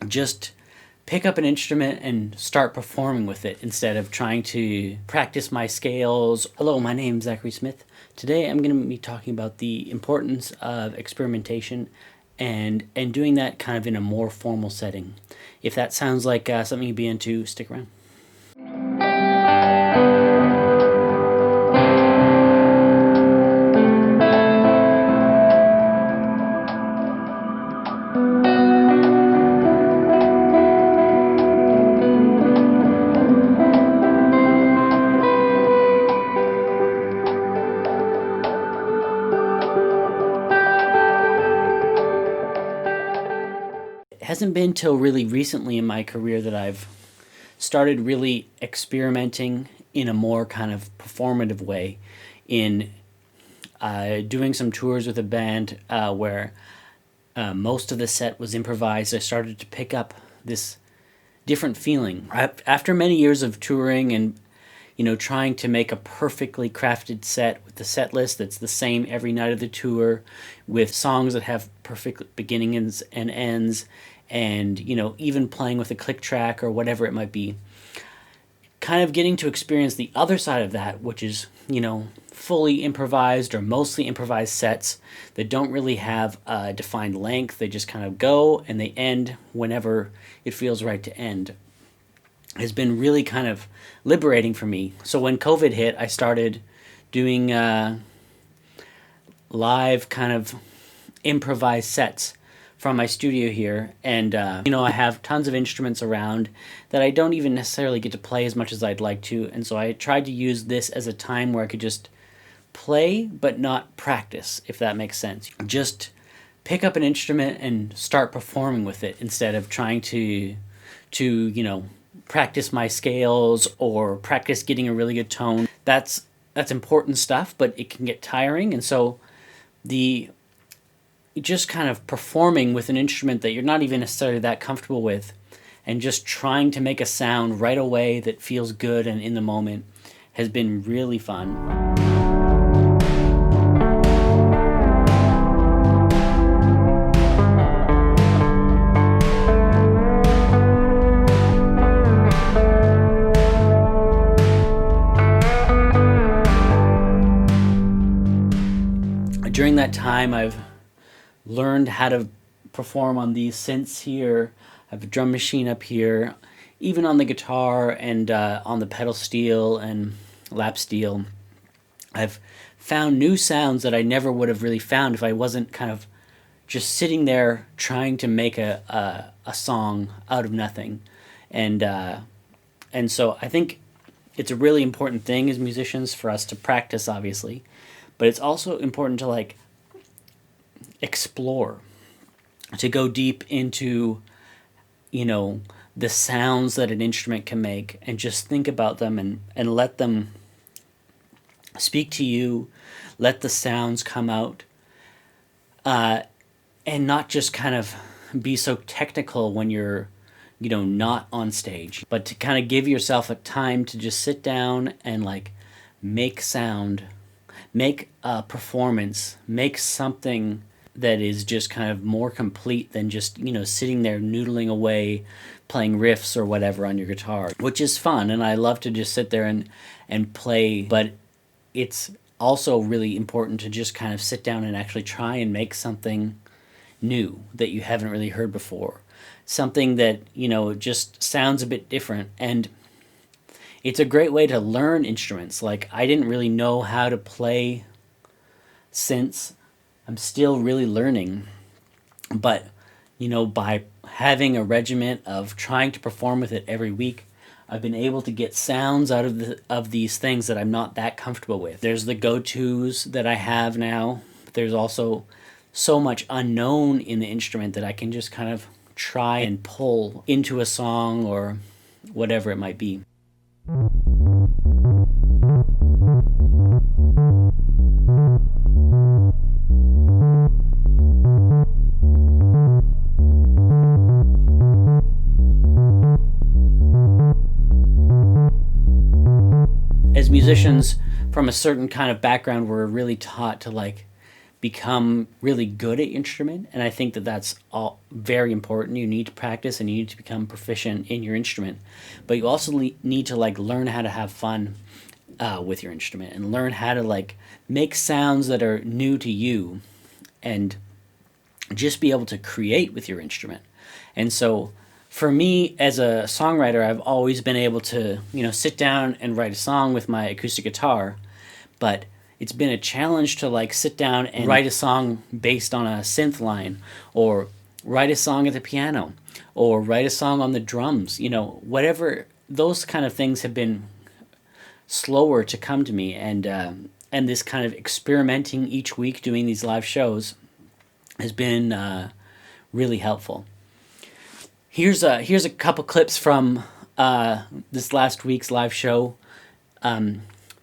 just pick up an instrument and start performing with it instead of trying to practice my scales. Hello, my name's Zachary Smith. Today I'm going to be talking about the importance of experimentation and doing that kind of in a more formal setting. If that sounds like something you'd be into, stick around. It hasn't been till really recently in my career that I've started really experimenting in a more kind of performative way in doing some tours with a band where most of the set was improvised. I started to pick up this different feeling. After many years of touring and trying to make a perfectly crafted set with the set list that's the same every night of the tour, with songs that have perfect beginnings and ends, and even playing with a click track or whatever it might be, kind of getting to experience the other side of that, which is fully improvised or mostly improvised sets that don't really have a defined length. They just kind of go and they end whenever it feels right to end, has been really kind of liberating for me. So when COVID hit, I started doing live kind of improvised sets from my studio here, and I have tons of instruments around that I don't even necessarily get to play as much as I'd like to, and so I tried to use this as a time where I could just play but not practice, if that makes sense. Just pick up an instrument and start performing with it instead of trying to practice my scales or practice getting a really good tone. That's important stuff, but it can get tiring, and so just kind of performing with an instrument that you're not even necessarily that comfortable with and just trying to make a sound right away that feels good and in the moment has been really fun. During that time, I've learned how to perform on these synths here. I have a drum machine up here, even on the guitar and on the pedal steel and lap steel. I've found new sounds that I never would have really found if I wasn't kind of just sitting there trying to make a song out of nothing. And so I think it's a really important thing as musicians for us to practice, obviously, but it's also important to explore, to go deep into the sounds that an instrument can make and just think about them and let them speak to you, let the sounds come out, and not just kind of be so technical when you're not on stage, but to kind of give yourself a time to just sit down and make sound, make a performance, make something that is just kind of more complete than just sitting there noodling away playing riffs or whatever on your guitar, which is fun, and I love to just sit there and play, but it's also really important to just kind of sit down and actually try and make something new that you haven't really heard before, something that just sounds a bit different. And it's a great way to learn instruments. I didn't really know how to play synths. I'm still really learning, but by having a regiment of trying to perform with it every week, I've been able to get sounds out of these things that I'm not that comfortable with. There's the go-tos that I have now, but there's also so much unknown in the instrument that I can just kind of try and pull into a song or whatever it might be. As musicians from a certain kind of background, we're really taught to become really good at your instrument. And I think that that's all very important. You need to practice and you need to become proficient in your instrument, but you also need to like learn how to have fun with your instrument and learn how to like make sounds that are new to you and just be able to create with your instrument. And so for me as a songwriter, I've always been able to, sit down and write a song with my acoustic guitar, but it's been a challenge to like sit down and write a song based on a synth line, or write a song at the piano, or write a song on the drums. Whatever, those kind of things have been slower to come to me, and this kind of experimenting each week doing these live shows has been really helpful. Here's a couple clips from this last week's live show,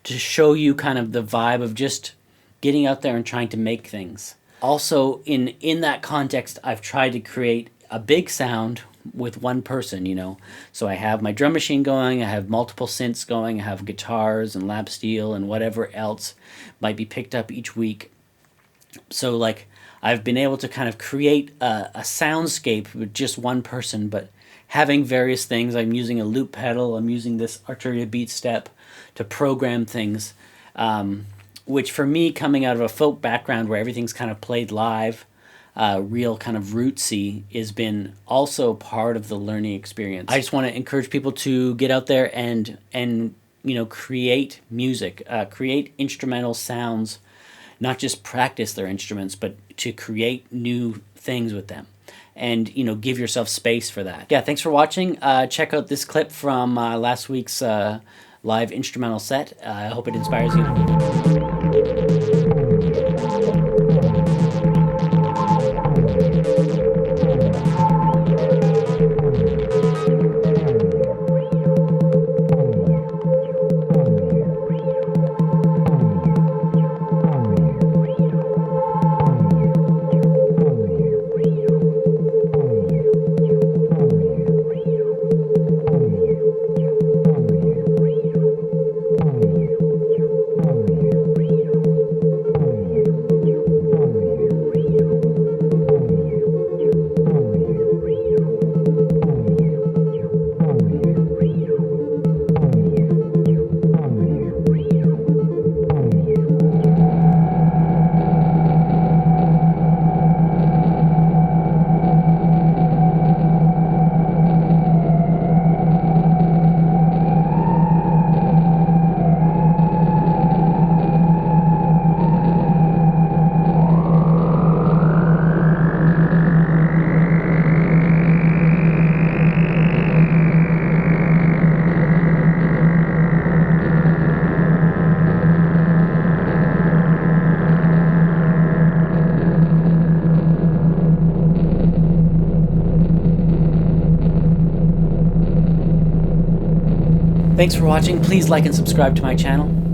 to show you kind of the vibe of just getting out there and trying to make things. Also, in that context, I've tried to create a big sound with one person, So I have my drum machine going, I have multiple synths going, I have guitars and lap steel and whatever else might be picked up each week. So like I've been able to kind of create a soundscape with just one person, but having various things. I'm using a loop pedal, I'm using this Arturia beat step to program things, which for me, coming out of a folk background where everything's kind of played live, real kind of rootsy, has been also part of the learning experience. I just want to encourage people to get out there and create music, create instrumental sounds, not just practice their instruments, but to create new things with them. And, give yourself space for that. Yeah, thanks for watching. Check out this clip from last week's live instrumental set. I hope it inspires you. Thanks for watching. Please like and subscribe to my channel.